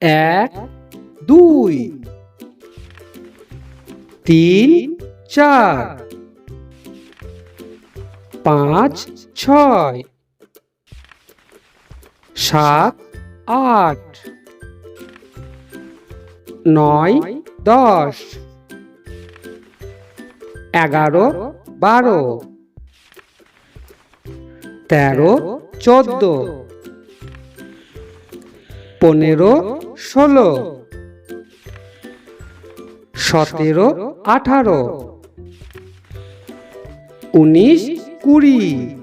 এক, দুই, তিন, চার, পাঁচ, ছয়, সাত, আট, নয়, 10, 11, 12, 13, 14, 15, 16, 17, 18, 19, 20,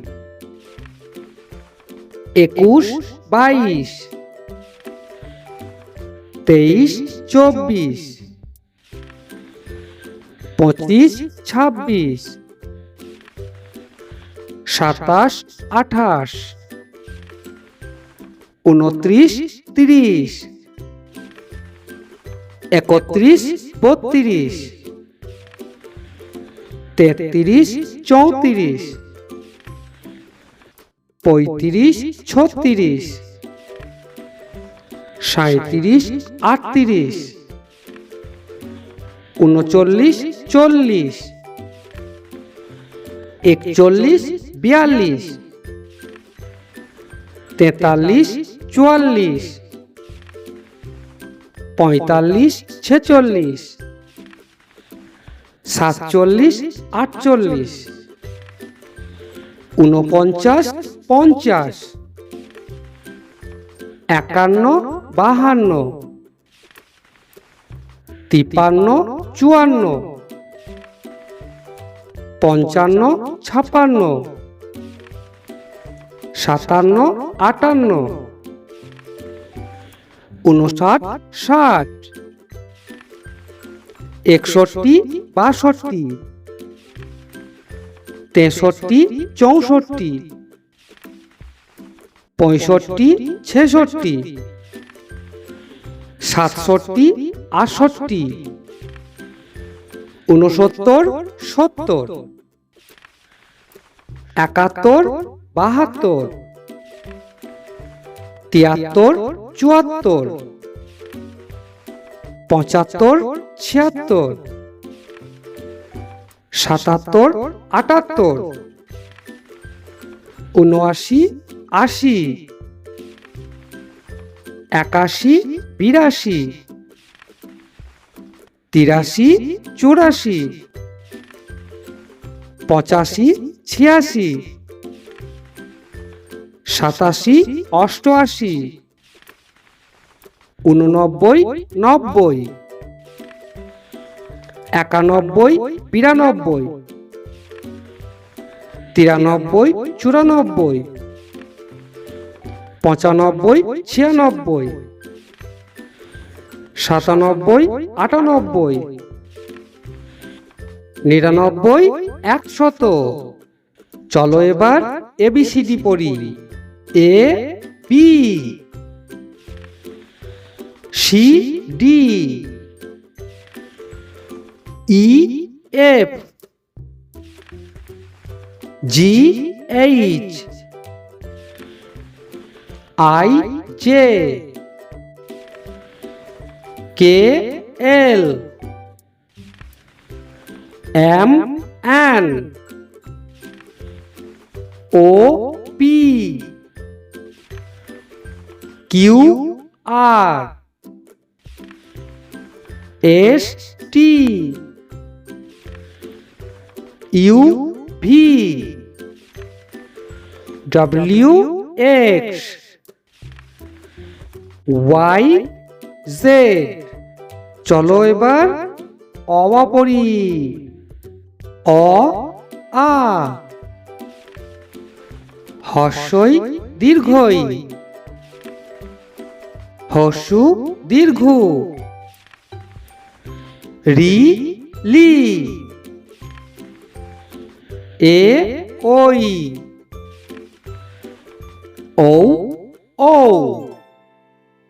21, 22, 23, 24, 25, 26, 27, 28, 29, 30, 31, 32, 33, 34, 35, 36, 37, 38, 39, 40, 41, 42, 43, 44, 45, 46, 47, 48, 49, 50, 51, 52, 53, 54, 55, 56, 57, 58, 59, 60, 61, 62, 63, 64, 65, 66, 67, 68, 69, 70, 71, 72, 73, 74, 75, 76, 77, 78, 79, 80, 81, 82, 83, 84, 85, 86, 87, 88, 89, 90, 91, 92, 93, 94, 95, 96, 97, 98, 99, 100। চলো এবার এবিসিডি পড়ি। A B, C D, E F, G H, I J, K L, M N, O P, Q R, S T, U V, W X, Y Z. চলো এবার অ পড়ি। অ আ, হর্ষই দীর্ঘই, হর্ষু দীর্ঘ, রি লি, এ ওই, ও ও।